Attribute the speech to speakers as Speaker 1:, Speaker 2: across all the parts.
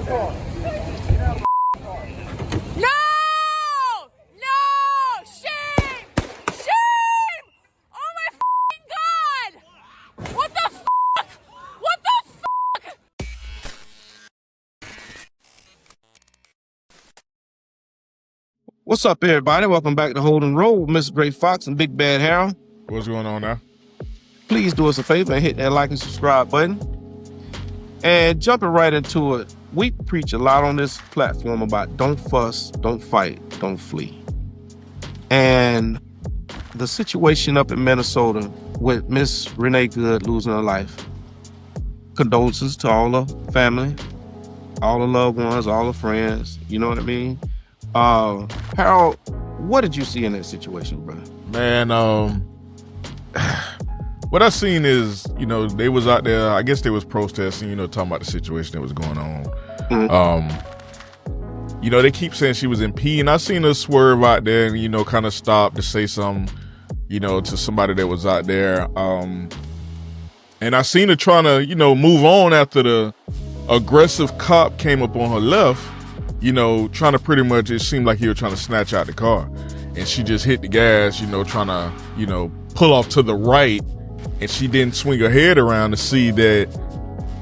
Speaker 1: No! No! Shame! Shame! Oh my f***ing God! What the fuck? What the fuck?
Speaker 2: What's up, everybody? Welcome back to Holding Roll with Mr. Gray Fox and Big Bad Harold.
Speaker 3: What's going on now?
Speaker 2: Please do us a favor and hit that like and subscribe button. And jumping right into it, we preach a lot on this platform about don't fuss, don't fight, don't flee. And the situation up in Minnesota with Miss Renee Good losing her life. Condolences to all the family, all the loved ones, all the friends, you know what I mean? Harold, what did you see in that situation, bro?
Speaker 3: Man, what I seen is, they was out there, I guess they was protesting, talking about the situation that was going on.
Speaker 2: Mm-hmm.
Speaker 3: They keep saying she was impeding. I seen her swerve out there and, kind of stop to say something, to somebody that was out there. And I seen her trying to, move on after the aggressive cop came up on her left, trying to pretty much, it seemed like he was trying to snatch out the car. And she just hit the gas, trying to, pull off to the right. And she didn't swing her head around to see that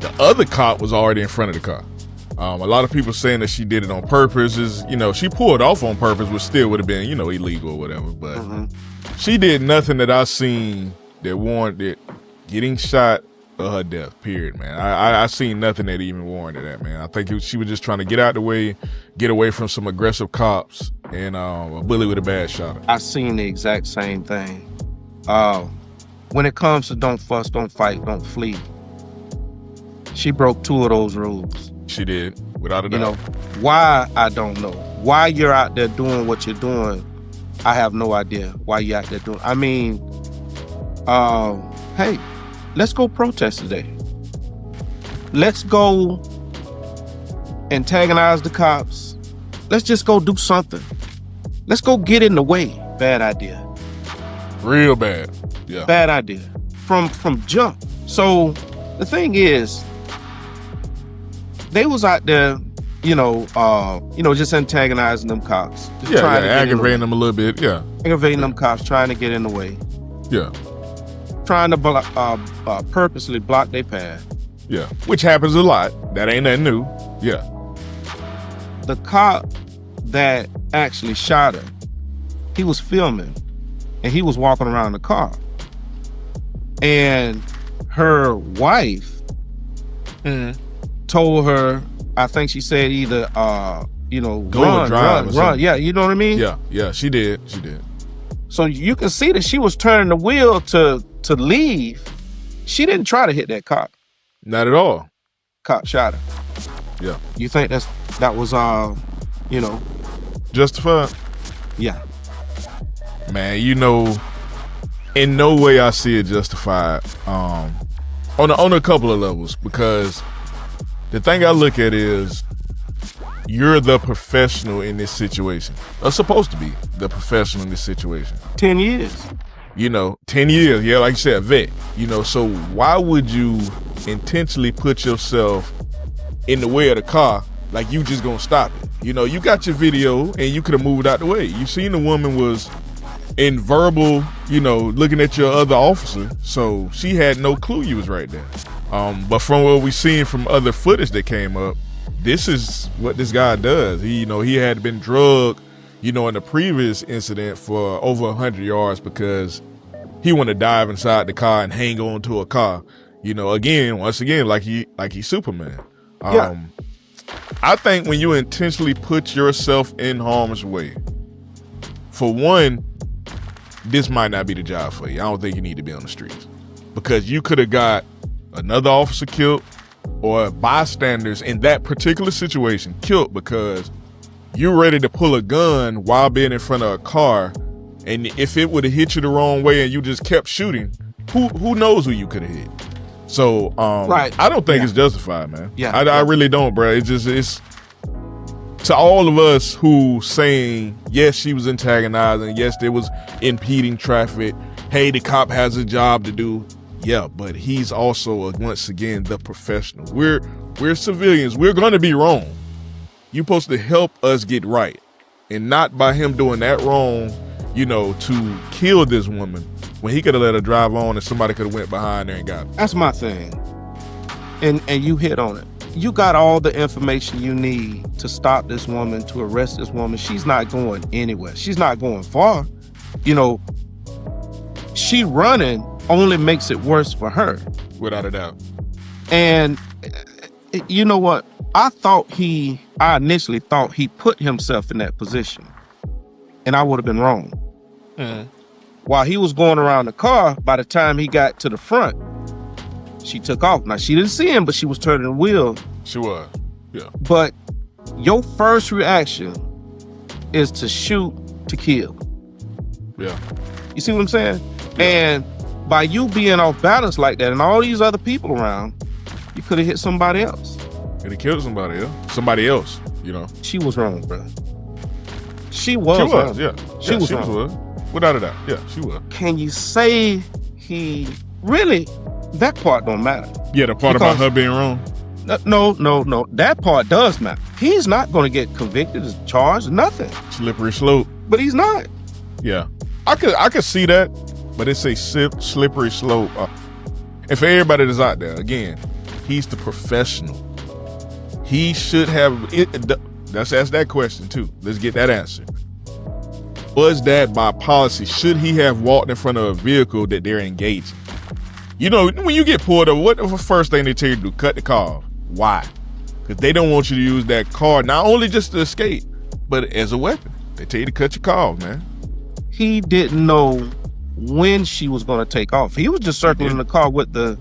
Speaker 3: the other cop was already in front of the car. A lot of people saying that she did it on purpose. She pulled off on purpose, which still would have been, illegal or whatever. But she did nothing that I seen that warranted getting shot or her death, period, man. I seen nothing that even warranted that, man. I think she was just trying to get out the way, get away from some aggressive cops and a bully with a bad shot.
Speaker 2: I seen the exact same thing. When it comes to don't fuss, don't fight, don't flee, she broke two of those rules.
Speaker 3: She did, without a doubt.
Speaker 2: Why, I don't know. Why you're out there doing what you're doing, I have no idea why you're out there doing. I mean, hey, let's go protest today. Let's go antagonize the cops. Let's just go do something. Let's go get in the way. Bad idea.
Speaker 3: Real bad. Yeah.
Speaker 2: Bad idea from jump. So the thing is, they was out there, just antagonizing them cops. Just trying to
Speaker 3: aggravating them a little bit. Yeah,
Speaker 2: aggravating them cops, trying to get in the way.
Speaker 3: Yeah,
Speaker 2: trying to purposely block their path.
Speaker 3: Yeah, which happens a lot. That ain't nothing new. Yeah.
Speaker 2: The cop that actually shot her, he was filming, and he was walking around the car. And her wife told her, I think she said either, run. Yeah, you know what I mean?
Speaker 3: Yeah, she did.
Speaker 2: So you can see that she was turning the wheel to leave. She didn't try to hit that cop.
Speaker 3: Not at all.
Speaker 2: Cop shot her.
Speaker 3: Yeah.
Speaker 2: You think that was,
Speaker 3: justified?
Speaker 2: Yeah.
Speaker 3: Man, in no way I see it justified on a couple of levels, because the thing I look at is you're the professional in this situation, or supposed to be the professional in this situation.
Speaker 2: 10 years.
Speaker 3: 10 years. Yeah, like you said, vet. So why would you intentionally put yourself in the way of the car like you just gonna stop it? You got your video and you could have moved out the way. You seen the woman was in verbal, looking at your other officer, so she had no clue you was right there. But from what we seen from other footage that came up, this is what this guy does. He had been drugged, in the previous incident for over 100 yards because he wanted to dive inside the car and hang on to a car. Once again, like he's Superman.
Speaker 2: Yeah.
Speaker 3: I think when you intentionally put yourself in harm's way, for one, this might not be the job for you. I don't think you need to be on the streets, because you could have got another officer killed or bystanders in that particular situation killed because you're ready to pull a gun while being in front of a car. And if it would have hit you the wrong way and you just kept shooting, who knows who you could have hit. So
Speaker 2: right.
Speaker 3: I don't think it's justified, man.
Speaker 2: Yeah.
Speaker 3: I really don't, bro. It's to all of us who saying, yes, she was antagonizing, yes, there was impeding traffic, hey, the cop has a job to do. Yeah, but he's also, once again, the professional. We're civilians. We're going to be wrong. You're supposed to help us get right. And not by him doing that wrong, to kill this woman when he could have let her drive on and somebody could have went behind there and got her.
Speaker 2: That's my thing. And you hit on it. You got all the information you need to stop this woman, to arrest this woman. She's not going anywhere. She's not going far. She running only makes it worse for her.
Speaker 3: Without a doubt.
Speaker 2: And you know what? I initially thought he put himself in that position. And I would have been wrong.
Speaker 3: Mm-hmm.
Speaker 2: While he was going around the car, by the time he got to the front, she took off. Now, she didn't see him, but she was turning the wheel.
Speaker 3: She was, yeah.
Speaker 2: But your first reaction is to shoot to kill.
Speaker 3: Yeah.
Speaker 2: You see what I'm saying?
Speaker 3: Yeah.
Speaker 2: And by you being off balance like that and all these other people around, you could have hit somebody else.
Speaker 3: Could have killed somebody else,
Speaker 2: She was wrong, bro. She was wrong.
Speaker 3: Yeah.
Speaker 2: She was wrong.
Speaker 3: Was. Without a doubt, yeah, she was.
Speaker 2: Can you say that part don't matter?
Speaker 3: Yeah, the part about her being wrong?
Speaker 2: No. That part does matter. He's not going to get convicted, charged, nothing.
Speaker 3: Slippery slope.
Speaker 2: But he's not.
Speaker 3: Yeah. I could see that, but it's a slippery slope. And for everybody that's out there, again, he's the professional. He should have let's ask that question too. Let's get that answer. Was that by policy? Should he have walked in front of a vehicle that they're engaging? When you get pulled over, what the first thing they tell you to do? Cut the car off. Why? Because they don't want you to use that car, not only just to escape, but as a weapon. They tell you to cut your car off, man.
Speaker 2: He didn't know when she was going to take off. He was just circling the car with the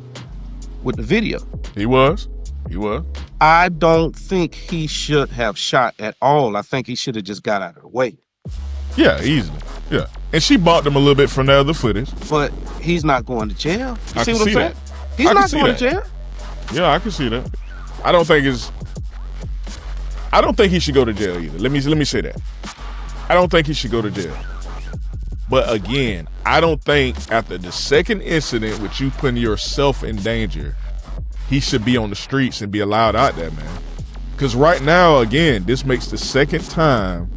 Speaker 2: video.
Speaker 3: He was.
Speaker 2: I don't think he should have shot at all. I think he should have just got out of the way.
Speaker 3: Yeah, easily. Yeah. And she bumped him a little bit from the other footage.
Speaker 2: But he's not going to jail. You see what I'm saying?
Speaker 3: That.
Speaker 2: He's not going to jail.
Speaker 3: Yeah, I can see that. I don't think he should go to jail either. Let me say that. I don't think he should go to jail. But again, I don't think after the second incident with you putting yourself in danger, he should be on the streets and be allowed out there, man. Because right now, again, this makes the second time.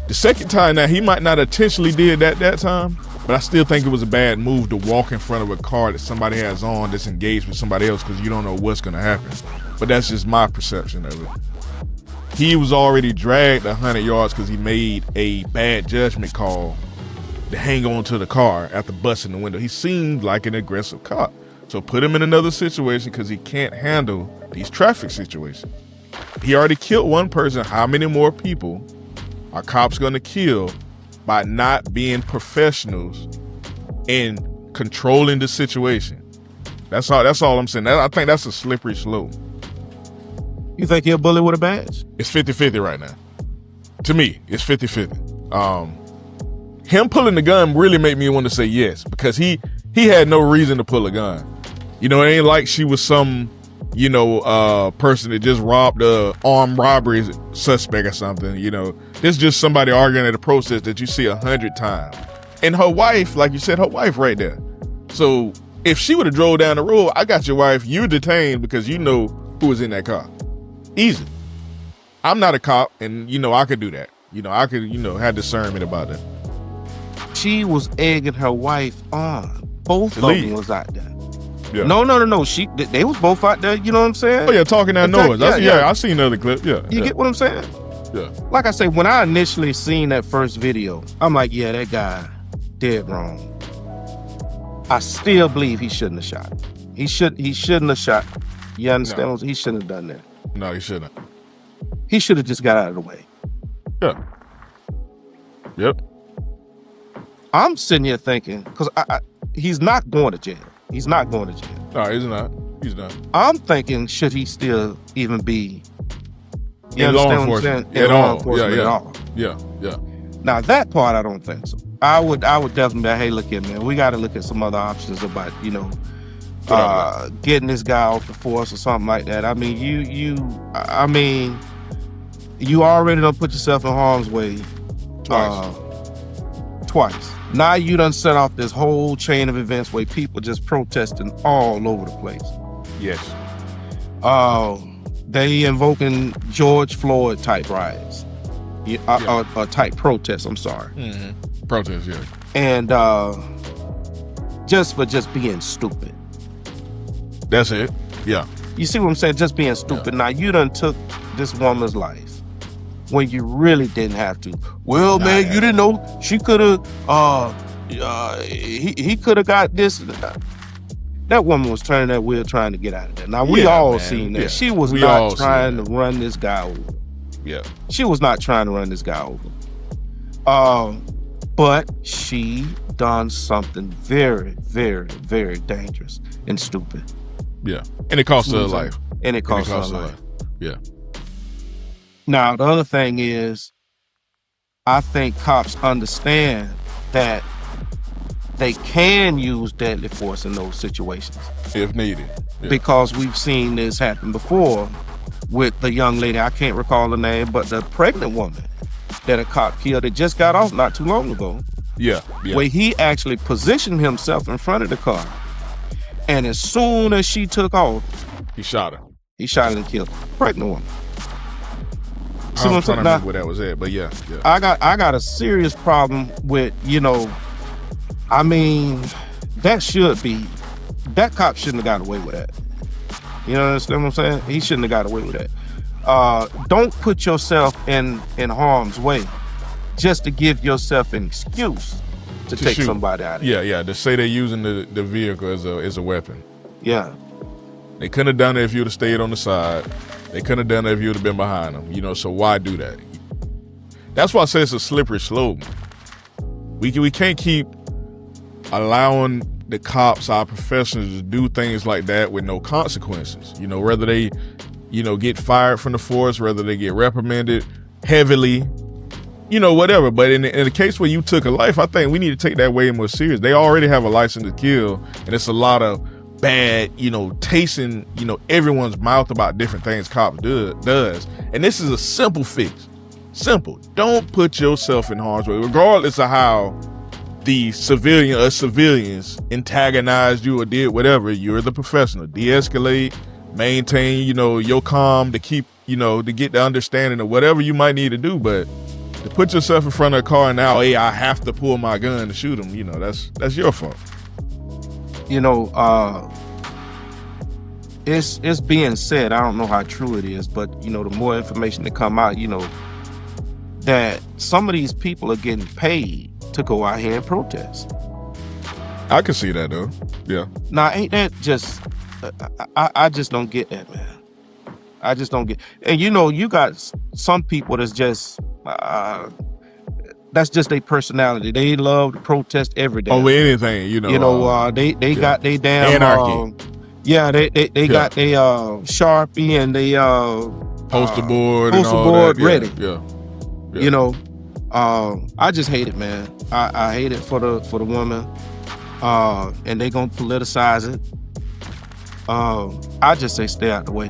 Speaker 3: The second time, now he might not intentionally did that time, but I still think it was a bad move to walk in front of a car that somebody has on that's engaged with somebody else because you don't know what's going to happen. But that's just my perception of it. He was already dragged 100 yards because he made a bad judgment call to hang on to the car after busting the window. He seemed like an aggressive cop. So put him in another situation because he can't handle these traffic situations. He already killed one person. How many more people are cops going to kill by not being professionals in controlling the situation? That's all I'm saying. I think that's a slippery slope.
Speaker 2: You think he'll bully with a badge?
Speaker 3: It's 50-50 right now. To me, it's 50-50. Him pulling the gun really made me want to say yes, because he had no reason to pull a gun. It ain't like she was some, person that just robbed a armed robbery suspect or something. This is just somebody arguing at a protest that you see 100 times. And her wife, like you said, her wife right there. So if she would have drove down the road, I got your wife, you're detained because you know who was in that car. Easy. I'm not a cop, and I could do that. I could, have discernment about that.
Speaker 2: She was egging her wife on. Both of them was out there.
Speaker 3: Yeah.
Speaker 2: No. They was both out there. You know what I'm saying?
Speaker 3: Oh yeah, talking that noise. Yeah, I seen another clip. Yeah.
Speaker 2: You get what I'm saying?
Speaker 3: Yeah.
Speaker 2: Like I say, when I initially seen that first video, I'm like, yeah, that guy dead wrong. I still believe he shouldn't have shot. He shouldn't have shot. You understand?
Speaker 3: No.
Speaker 2: He shouldn't have done that.
Speaker 3: No, he shouldn't.
Speaker 2: He should have just got out of the way.
Speaker 3: Yeah. Yep.
Speaker 2: I'm sitting here thinking, because he's not going to jail. He's not going to jail.
Speaker 3: No, he's not. He's not.
Speaker 2: I'm thinking, should he still even be
Speaker 3: in law enforcement
Speaker 2: at all?
Speaker 3: Yeah.
Speaker 2: Now that part I don't think so. I would definitely be like, hey, look here, man, we got to look at some other options about, getting this guy off the force or something like that. I mean, you already done put yourself in harm's way twice. Now you done set off this whole chain of events where people just protesting all over the place.
Speaker 3: Yes.
Speaker 2: They invoking George Floyd type riots, or type protests. I'm sorry,
Speaker 3: protests, yeah,
Speaker 2: and just for being stupid.
Speaker 3: That's it. Yeah.
Speaker 2: You see what I'm saying? Just being stupid. Yeah. Now you done took this woman's life when you really didn't have to. Well, man, you didn't know she could have. He could have got this. That woman was turning that wheel trying to get out of there. Now, we all seen that. Yeah. She was not trying to run this guy over.
Speaker 3: Yeah.
Speaker 2: She was not trying to run this guy over. But she done something very, very, very dangerous and stupid.
Speaker 3: Yeah. And it cost her a life.
Speaker 2: And it cost her a life.
Speaker 3: Yeah.
Speaker 2: Now, the other thing is, I think cops understand that they can use deadly force in those situations.
Speaker 3: If needed. Yeah.
Speaker 2: Because we've seen this happen before with the young lady, I can't recall the name, but the pregnant woman that a cop killed that just got off not too long ago.
Speaker 3: Yeah.
Speaker 2: Where he actually positioned himself in front of the car. And as soon as she took off,
Speaker 3: he shot her.
Speaker 2: He shot her and killed her. Pregnant woman.
Speaker 3: See I'm trying to remember where that was at, but yeah.
Speaker 2: I got a serious problem with, I mean, that cop shouldn't have got away with that. You understand what I'm saying? He shouldn't have got away with that. Don't put yourself in harm's way just to give yourself an excuse to take shoot somebody out of it.
Speaker 3: Yeah, to say they're using the vehicle as a weapon.
Speaker 2: Yeah.
Speaker 3: They couldn't have done it if you'd have stayed on the side. They couldn't have done it if you'd have been behind them. So why do that? That's why I say it's a slippery slope. We can't keep allowing the cops, our professionals, to do things like that with no consequences. Whether they, get fired from the force, whether they get reprimanded heavily, whatever. But in the case where you took a life, I think we need to take that way more serious. They already have a license to kill, and it's a lot of bad, tasting, everyone's mouth about different things cops does. And this is a simple fix. Simple. Don't put yourself in harm's way, regardless of how the civilians antagonized you or did whatever. You're the professional. De-escalate, maintain, your calm to keep, to get the understanding of whatever you might need to do. But to put yourself in front of a car and now, hey, I have to pull my gun to shoot him, that's your fault.
Speaker 2: It's being said, I don't know how true it is, but the more information that come out, that some of these people are getting paid to go out here and protest.
Speaker 3: I can see that though. Yeah.
Speaker 2: Now, ain't that just? I just don't get that, man. I just don't get. And you got some people that's just. That's just their personality. They love to protest every day.
Speaker 3: Over anything,
Speaker 2: they got their damn
Speaker 3: anarchy.
Speaker 2: They got their Sharpie and they
Speaker 3: poster board
Speaker 2: ready.
Speaker 3: Yeah.
Speaker 2: I just hate it, man. I hate it for the woman. And they gonna politicize it. I just say stay out the way.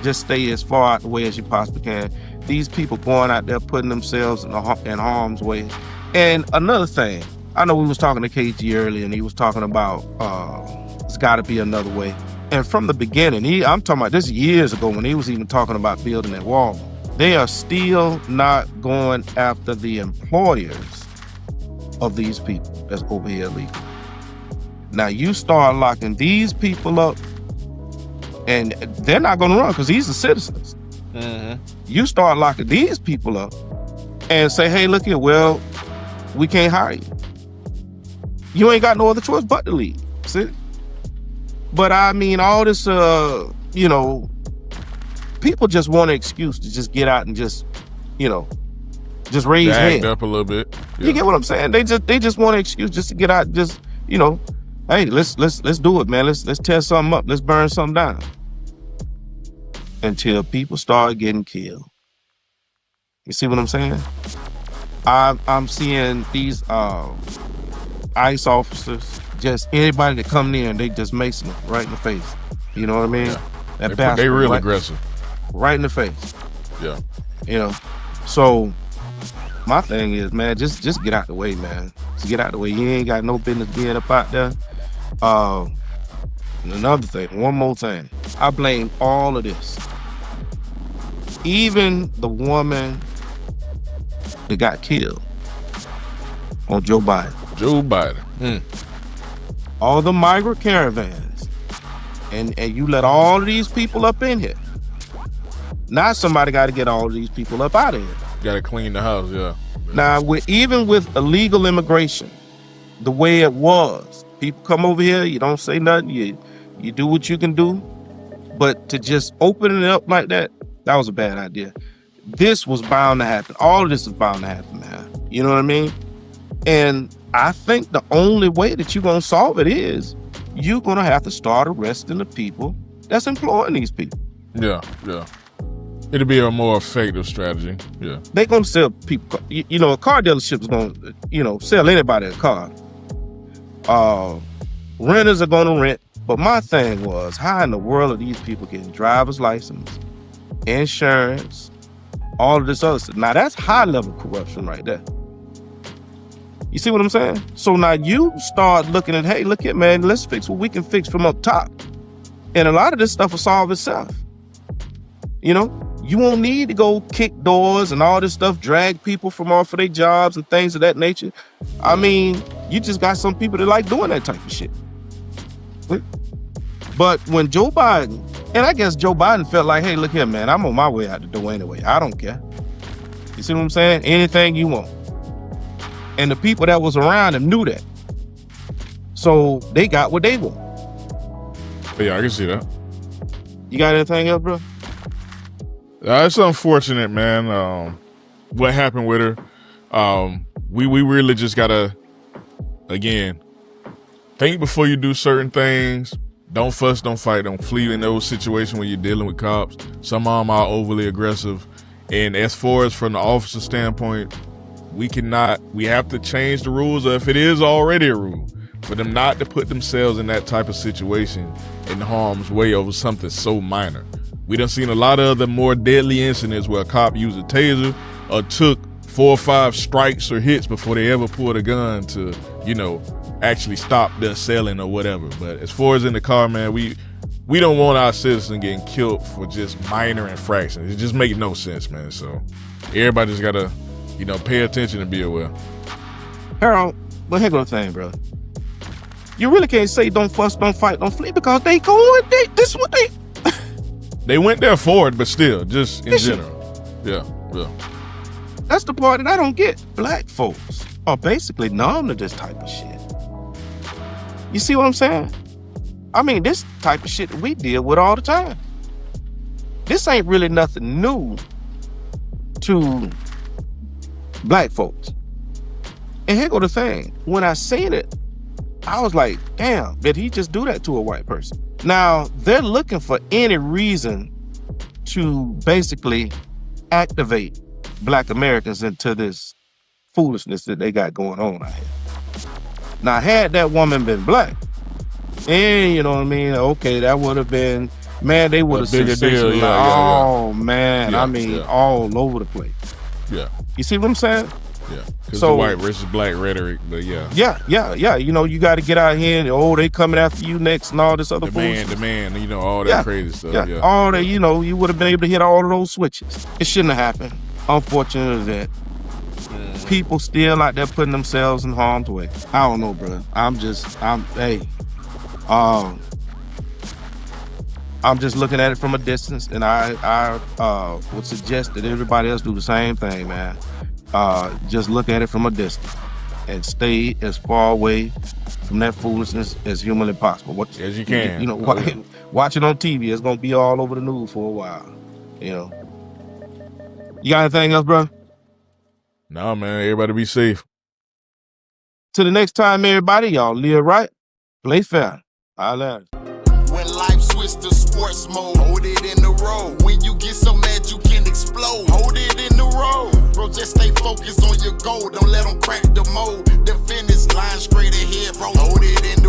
Speaker 2: Just stay as far out the way as you possibly can. These people going out there putting themselves in harm's way. And another thing, I know we was talking to KG earlier, and he was talking about it's got to be another way. And from the beginning, I'm talking about this years ago when he was even talking about building that wall. They are still not going after the employers of these people that's over here illegally. Now you start locking these people up, and they're not going to run because these are citizens.
Speaker 3: Mm-hmm.
Speaker 2: You start locking these people up and say, hey, look here, well, we can't hire you. You ain't got no other choice but to leave. See? But I mean, all this, people just want an excuse to just get out and just raise
Speaker 3: act
Speaker 2: head.
Speaker 3: Up a little bit. Yeah.
Speaker 2: You get what I'm saying? They just want an excuse just to get out and just, hey, let's do it, man. Let's tear something up. Let's burn something down. Until people start getting killed. You see what I'm saying? I'm seeing these ICE officers, just anybody that come near and they just macing them right in the face. You know what I mean?
Speaker 3: Yeah. They real aggressive.
Speaker 2: Right in the face.
Speaker 3: Yeah.
Speaker 2: So my thing is, man, just get out the way, man. Just get out the way. You ain't got no business being up out there. And another thing, one more thing. I blame all of this. Even the woman that got killed on Joe Biden.
Speaker 3: Joe Biden.
Speaker 2: All the migrant caravans. And you let all of these people up in here. Now somebody got to get all of these people up out of here.
Speaker 3: Got to clean the house, yeah.
Speaker 2: Now, even with illegal immigration, the way it was, people come over here, you don't say nothing, you do what you can do, but to just open it up like that was a bad idea. This was bound to happen. All of this is bound to happen, man. You know what I mean? And I think the only way that you're going to solve it is you're going to have to start arresting the people that's employing these people.
Speaker 3: Yeah. It'll be a more effective strategy. Yeah.
Speaker 2: They're going to sell people. You know, a car dealership is going to, sell anybody a car. Renters are going to rent. But my thing was, how in the world are these people getting driver's license, insurance, all of this other stuff? Now, that's high-level corruption right there. You see what I'm saying? So now you start looking at, hey, look at, man, let's fix what we can fix from up top. And a lot of this stuff will solve itself. You know? You won't need to go kick doors and all this stuff, drag people from off of their jobs and things of that nature. I mean, you just got some people that like doing that type of shit. But when Joe Biden, and I guess Joe Biden felt like, hey, look here, man, I'm on my way out the door anyway. I don't care. You see what I'm saying? Anything you want. And the people that was around him knew that. So they got what they want.
Speaker 3: Yeah, I can see that.
Speaker 2: You got anything else, bro?
Speaker 3: It's unfortunate, man. What happened with her? We really just gotta, again, think before you do certain things. Don't fuss, don't fight, don't flee in those situations when you're dealing with cops. Some of them are overly aggressive. And as far as from the officer standpoint, we have to change the rules, or if it is already a rule, for them not to put themselves in that type of situation in harm's way over something so minor. We done seen a lot of other more deadly incidents where a cop used a taser or took 4 or 5 strikes or hits before they ever pulled a gun to, actually stop the selling or whatever. But as far as in the car, man, we don't want our citizens getting killed for just minor infractions. It just makes no sense, man. So everybody just gotta, pay attention and be aware.
Speaker 2: Harold, but here goes the thing, bro. You really can't say don't fuss, don't fight, don't flee, because this is what they...
Speaker 3: They went there for it, but still, just in general. Yeah.
Speaker 2: That's the part that I don't get. Black folks are basically numb to this type of shit. You see what I'm saying? I mean, this type of shit that we deal with all the time. This ain't really nothing new to black folks. And here go the thing. When I seen it, I was like, damn, did he just do that to a white person? Now, they're looking for any reason to basically activate black Americans into this foolishness that they got going on out here. Now, had that woman been black, and you know what I mean, okay, that would have been, man, they would have
Speaker 3: bigger deal.
Speaker 2: Oh, man, all over the place.
Speaker 3: Yeah.
Speaker 2: You see what I'm saying?
Speaker 3: Yeah. Because the white versus black rhetoric, but yeah.
Speaker 2: Yeah. You got to get out here and, they coming after you next and all this other foolishness.
Speaker 3: Demand, all that crazy stuff. Yeah.
Speaker 2: All that, you would have been able to hit all of those switches. It shouldn't have happened. Unfortunate event. People still out there putting themselves in harm's way. I don't know, bro. I'm just looking at it from a distance, and I would suggest that everybody else do the same thing, man. Just look at it from a distance and stay as far away from that foolishness as humanly possible.
Speaker 3: As you can.
Speaker 2: Watch it on TV. It's gonna be all over the news for a while. You got anything else, bro?
Speaker 3: No, man. Everybody be safe.
Speaker 2: Till the next time, everybody, y'all live right, play fair. Holla.
Speaker 4: When life switch to sports mode, hold it in the road. When you get so mad you can explode, hold it in the road. Bro, just stay focused on your goal. Don't let them crack the mold. The finish line straight ahead, bro. Hold it in